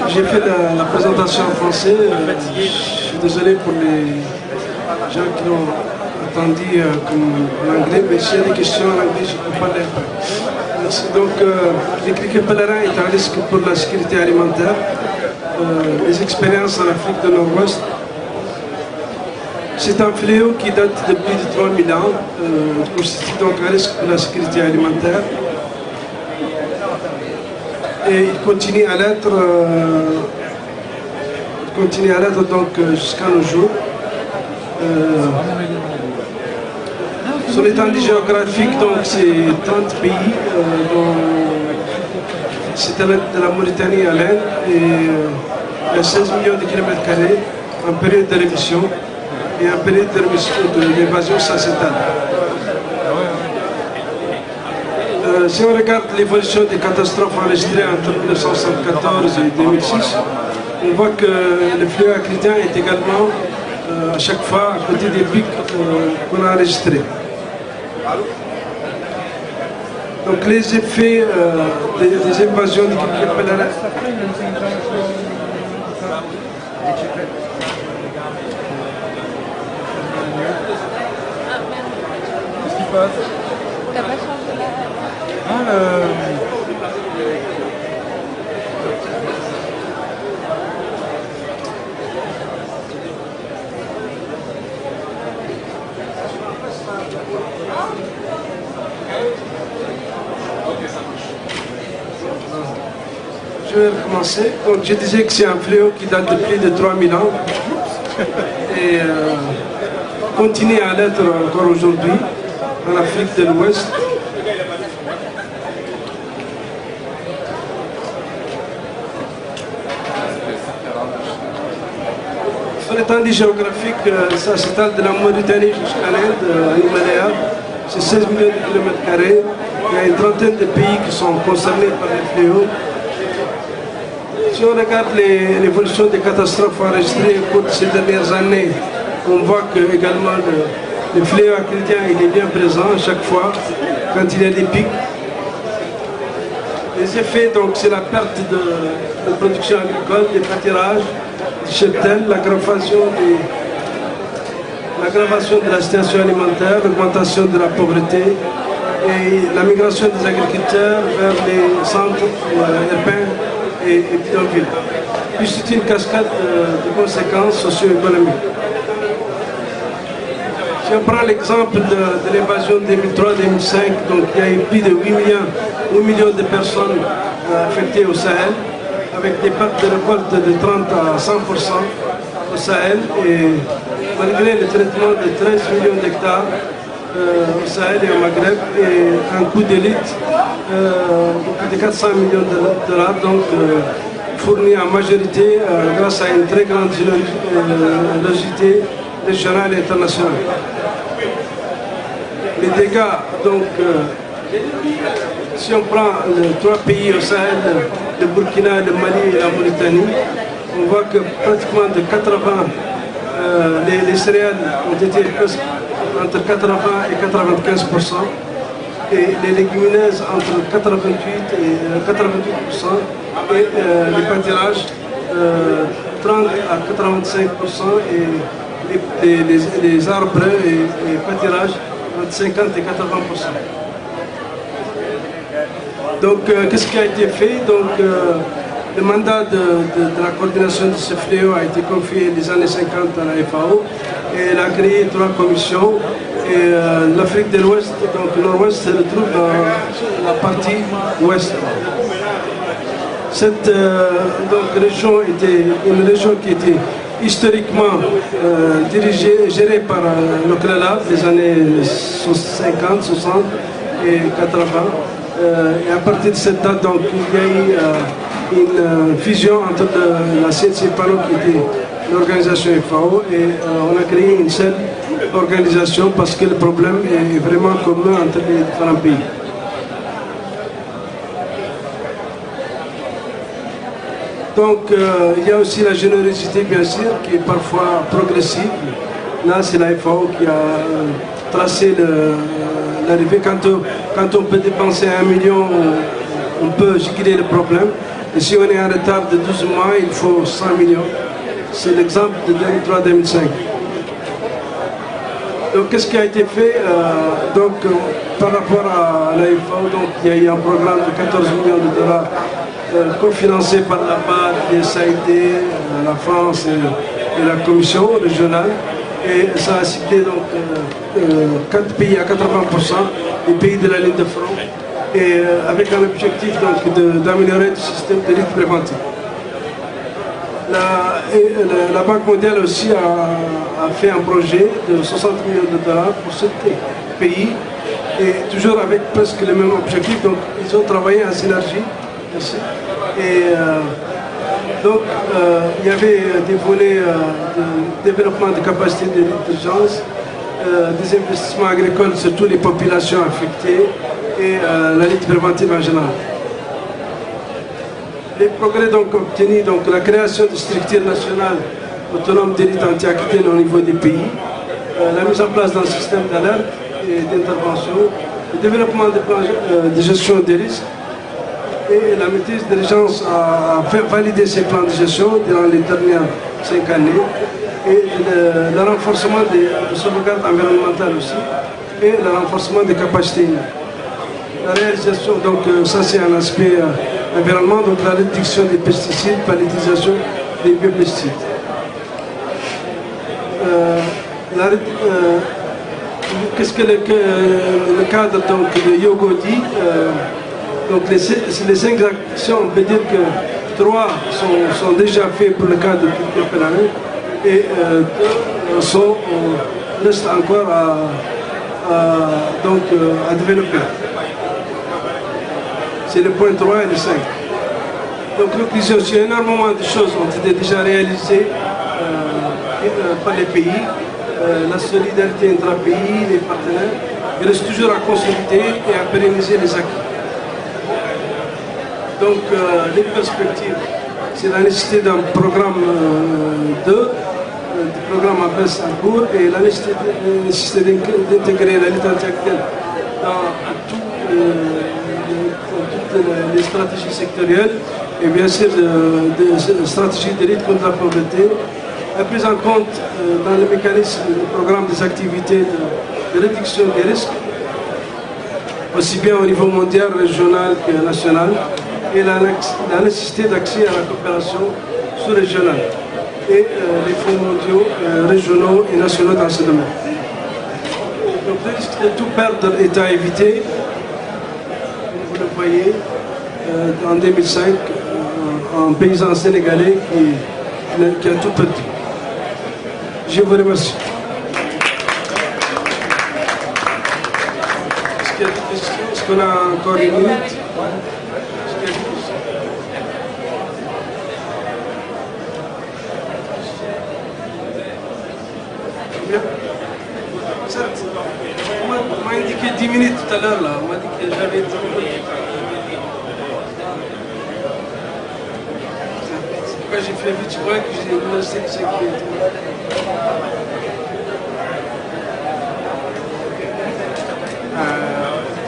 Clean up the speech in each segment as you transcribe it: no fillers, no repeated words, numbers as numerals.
j'ai fait la présentation en français. Je suis désolé pour les gens qui l'ont entendu comme en anglais, mais s'il y a des questions en anglais, je ne peux pas les répondre. Merci. Donc, les criquets pèlerins est un risque pour la sécurité alimentaire. Les expériences en Afrique de l'Ouest. C'est un fléau qui date de plus de 3000 ans, constitue donc un risque pour la sécurité alimentaire. Et il continue à l'être donc jusqu'à nos jours. Son étendue géographique, donc c'est 30 pays, c'est de la Mauritanie à l'Inde, et il y a 16 millions de kilomètres carrés en période de rémission et en période de l'évasion ça s'étale. Si on regarde l'évolution des catastrophes enregistrées entre 1974 et 2006, on voit que le fléau acridien est également à chaque fois à côté des pics qu'on a enregistrés. Donc les effets des invasions des criquets pèlerins. Qu'est-ce qui passe? T'as pas changé là? Je vais recommencer. Donc je disais que c'est un fléau qui date de plus de 3000 ans et continue à l'être encore aujourd'hui en Afrique de l'Ouest. Sur l'étendue géographique, ça s'étale de la Mauritanie jusqu'à l'Inde, à l'Himalaya. C'est 16 millions de kilomètres carrés. Il y a une trentaine de pays qui sont concernés par les fléaux. Si on regarde l'évolution des catastrophes enregistrées au cours de ces dernières années, on voit que également le fléau acridien il est bien présent à chaque fois quand il y a des pics. Les effets, donc, c'est la perte de production agricole, des pâturages, du cheptel, l'aggravation de la situation alimentaire, l'augmentation de la pauvreté et la migration des agriculteurs vers les centres urbains et bidonvilles. Puis c'est une cascade de conséquences socio-économiques. Si on prend l'exemple de l'évasion 2003-2005, donc il y a eu plus de 8 millions de personnes affectées au Sahel, avec des pertes de récolte de 30 à 100% au Sahel, et malgré le traitement de 13 millions d'hectares au Sahel et au Maghreb, et un coût d'élite de 400 millions de dollars, donc fourni en majorité grâce à une très grande générosité régionale et internationale. Les dégâts, donc, si on prend les 3 pays au Sahel, le Burkina, le Mali et la Mauritanie, on voit que pratiquement de 80, les céréales ont été entre 80 et 95%, et les légumineuses entre 88 et 88%, et les pâturages 30 à 85%, et les arbres et pâturages entre 50 et 80%. Donc, qu'est-ce qui a été fait? Donc, le mandat de la coordination de ce fléau a été confié les années 50 à la FAO, et elle a créé 3 commissions. Et l'Afrique de l'Ouest, donc le Nord-Ouest, se retrouve dans la partie ouest. Cette région était une région qui était historiquement dirigée et gérée par le CRELAF des années 50, 60 et 80. Et à partir de cette date, donc, il y a eu une fusion entre la CNCPANO, qui était l'organisation FAO, et on a créé une seule organisation parce que le problème est vraiment commun entre les différents pays. Donc il y a aussi la générosité, bien sûr, qui est parfois progressive. Là, c'est la FAO qui a tracé l'arrivée. Quand on peut dépenser 1 million, on peut juguler le problème. Et si on est en retard de 12 mois, il faut 100 millions. C'est l'exemple de 2003-2005. Donc, qu'est-ce qui a été fait par rapport à l'AFO? Donc, il y a eu un programme de 14 millions de dollars cofinancé par la BAD, l'USAID, la France et la Commission régionale. Et ça a ciblé donc 4 pays à 80%, les pays de la ligne de front, et avec un objectif d'améliorer le système de lutte préventive. La Banque mondiale aussi a fait un projet de 60 millions de dollars pour ce pays, et toujours avec presque le même objectif. Donc ils ont travaillé en synergie aussi. Et il y avait des volets de développement de capacités de lutte d'urgence, des investissements agricoles sur toutes les populations affectées et la lutte préventive en général. Les progrès donc obtenus, donc la création de structures nationales autonomes de lutte anti-aquitaine au niveau des pays, la mise en place d'un système d'alerte et d'intervention, le développement des plans de gestion des risques, et la maîtrise de l'urgence a fait valider ces plans de gestion durant les dernières 5 années, et le renforcement de sauvegarde environnementale aussi, et le renforcement des capacités. La réalisation, donc ça c'est un aspect environnement, donc la réduction des pesticides par l'utilisation des biopesticides. Qu'est-ce que le cadre donc, de Yogo dit? Donc les 5 actions, on peut dire que 3 sont déjà faites pour le cadre de culture pénale, et 2 restent encore à développer. C'est le point 3 et le 5. Donc conclusion, énormément de choses ont été déjà réalisées par les pays, la solidarité intra-pays, les partenaires. Il reste toujours à consolider et à pérenniser les acquis. Donc les perspectives, c'est la nécessité d'un programme 2, du programme ABES en cours, et la nécessité d'intégrer la lutte anti-aquitaine dans toutes les stratégies sectorielles, et bien sûr des stratégies de lutte contre la pauvreté, la prise en compte dans le mécanisme du programme des activités de réduction des risques, aussi bien au niveau mondial, régional que national, et la nécessité d'accès à la coopération sous-régionale et les fonds mondiaux, régionaux et nationaux dans ce domaine. Donc le risque de tout perdre est à éviter. Vous le voyez, en 2005, un paysan sénégalais qui a tout perdu. Je vous remercie. Est-ce qu'il y a des questions? Est-ce qu'on a encore une minute? On m'a indiqué 10 minutes tout à l'heure, là. On m'a dit que j'avais 10 minutes. C'est pourquoi j'ai fait vite, je crois que j'ai laissé 5 minutes.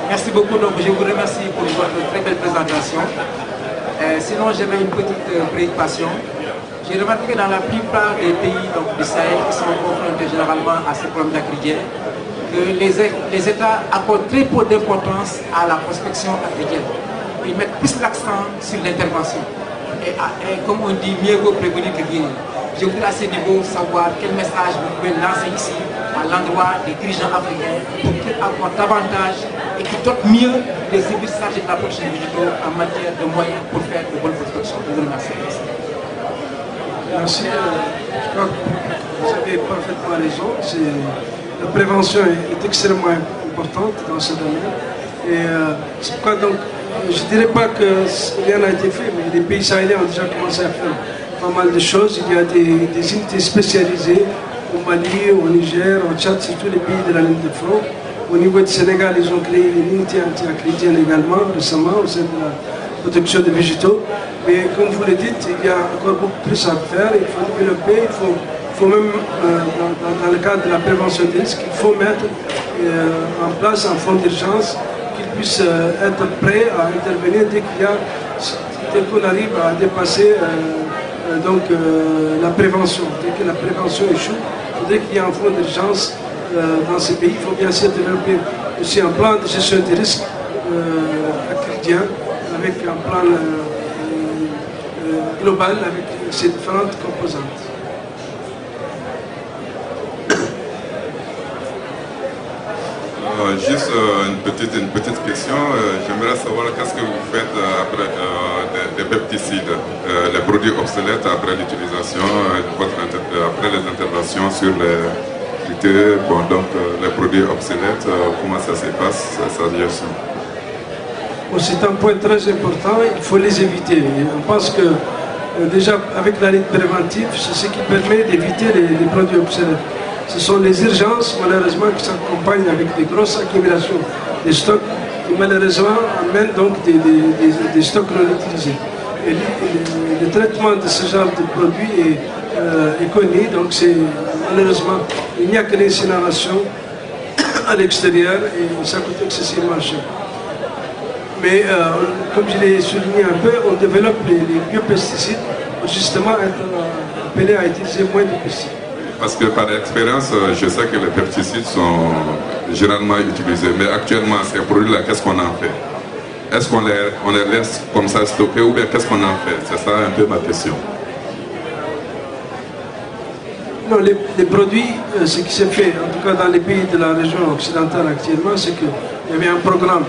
Merci beaucoup, donc je vous remercie pour votre très belle présentation. Sinon, j'avais une petite préoccupation. J'ai remarqué que dans la plupart des pays du Sahel qui sont confrontés généralement à ces problèmes d'agriculture, que les États accordent très peu d'importance à la prospection africaine. Ils mettent plus l'accent sur l'intervention. Et comme on dit, mieux vaut prévenir que guérir. Je voudrais à ce niveau savoir quel message vous pouvez lancer ici à l'endroit des dirigeants africains pour qu'ils apportent davantage et qu'ils dotent mieux les services chargés de la protection végétale en matière de moyens pour faire de bonnes prospections. Je vous remercie. Merci. Je crois que vous avez parfaitement raison. La prévention est extrêmement importante dans ce domaine. Et c'est pourquoi donc, je ne dirais pas que rien n'a été fait, mais les pays sahéliens ont déjà commencé à faire pas mal de choses. Il y a des unités spécialisées au Mali, au Niger, au Tchad, c'est tous les pays de la ligne de front. Au niveau du Sénégal, ils ont créé une unité anti-acridienne également récemment au sein de la protection des végétaux. Mais comme vous le dites, il y a encore beaucoup plus à faire. Il faut développer, il faut même, dans le cadre de la prévention des risques, il faut mettre en place un fonds d'urgence qui puisse être prêt à intervenir dès qu'il y a dès qu'on arrive à dépasser la prévention. Dès que la prévention échoue, il faudrait qu'il y ait un fonds d'urgence dans ces pays. Il faut bien sûr développer aussi un plan de gestion des risques acridien avec un plan global avec ces différentes composantes. Juste une petite question. J'aimerais savoir qu'est-ce que vous faites après des pesticides, les produits obsolètes après l'utilisation, après les interventions sur les produits obsolètes, comment ça se passe, sa gestion? C'est un point très important, il faut les éviter. On pense que déjà avec la ligne préventive, c'est ce qui permet d'éviter les produits obsolètes. Ce sont les urgences, malheureusement, qui s'accompagnent avec des grosses accumulations des stocks qui, malheureusement, amènent donc des stocks non utilisés. Et le traitement de ce genre de produits est connu, donc malheureusement, il n'y a que l'incinération à l'extérieur et ça coûte excessivement cher. Mais, comme je l'ai souligné un peu, on développe les biopesticides pour justement être appelés à utiliser moins de pesticides. Parce que par expérience, je sais que les pesticides sont généralement utilisés, mais actuellement, ces produits-là, qu'est-ce qu'on en fait? Est-ce qu'on les laisse comme ça stocker ou bien qu'est-ce qu'on en fait? C'est ça un peu ma question. Non, les produits, ce qui s'est fait, en tout cas dans les pays de la région occidentale actuellement, c'est qu'il y avait un programme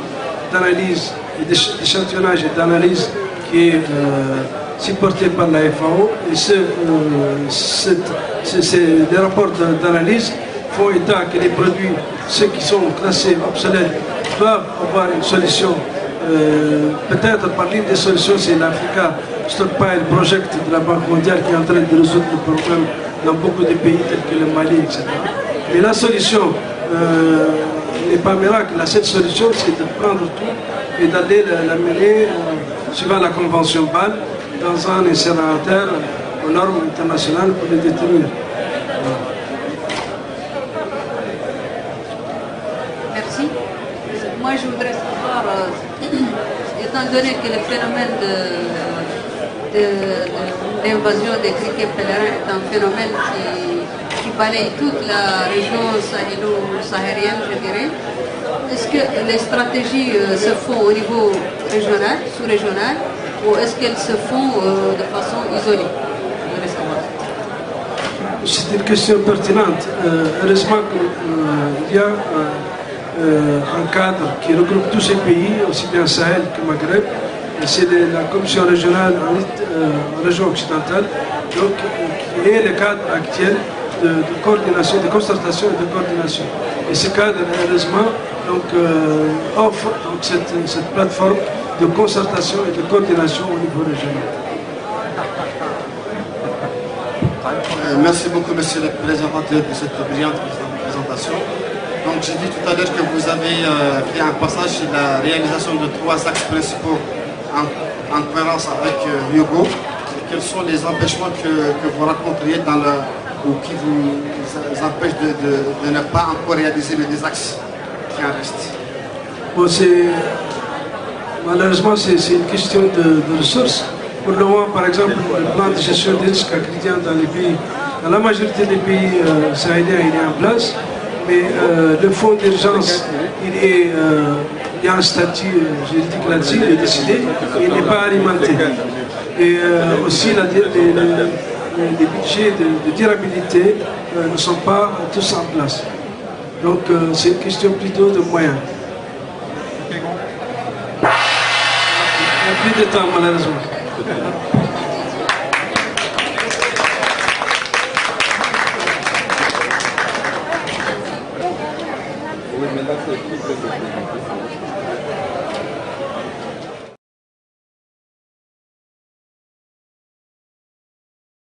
d'analyse et d'échantillonnage et d'analyse qui est supporté par la FAO et les rapports d'analyse font état que les produits, ceux qui sont classés obsolètes, doivent avoir une solution. Peut-être par l'une des solutions, c'est l'Africa Stockpile Project de la Banque mondiale qui est en train de résoudre le problème dans beaucoup de pays tels que le Mali, etc. Mais la solution n'est pas miracle. La seule solution, c'est de prendre tout et d'aller l'amener, suivant la convention BAL, dans un incinérateur aux normes internationales pour les détruire. Merci. Moi, je voudrais savoir, étant donné que le phénomène d'invasion des criquets pèlerins est un phénomène qui balaye toute la région sahélo-saharienne, je dirais, est-ce que les stratégies se font au niveau régional, sous-régional, ou est-ce qu'elles se font de façon isolée? C'est une question pertinente. Heureusement qu'il y a un cadre qui regroupe tous ces pays, aussi bien Sahel que Maghreb. C'est la commission régionale en région occidentale, donc, qui est le cadre actuel de coordination, de concertation et de coordination. Et ce cadre, heureusement, offre donc, cette plateforme de concertation et de coordination au niveau régional. Merci beaucoup, monsieur le présentateur, de cette brillante présentation. Donc, j'ai dit tout à l'heure que vous avez fait un passage sur la réalisation de 3 axes principaux en cohérence avec Hugo. Quels sont les empêchements que vous rencontriez ou qui vous empêchent de ne pas encore réaliser les 2 axes qui en restent? Bon, malheureusement, c'est une question de ressources. Pour le moment, par exemple, le plan de gestion des risques acridiens dans la majorité des pays sahéliens, il est en place. Mais le fonds d'urgence, il y a un statut juridique là-dessus, il est décidé, il n'est pas alimenté. Et aussi, les budgets de durabilité ne sont pas tous en place. Donc, c'est une question plutôt de moyens. Il n'y a plus de temps, malheureusement.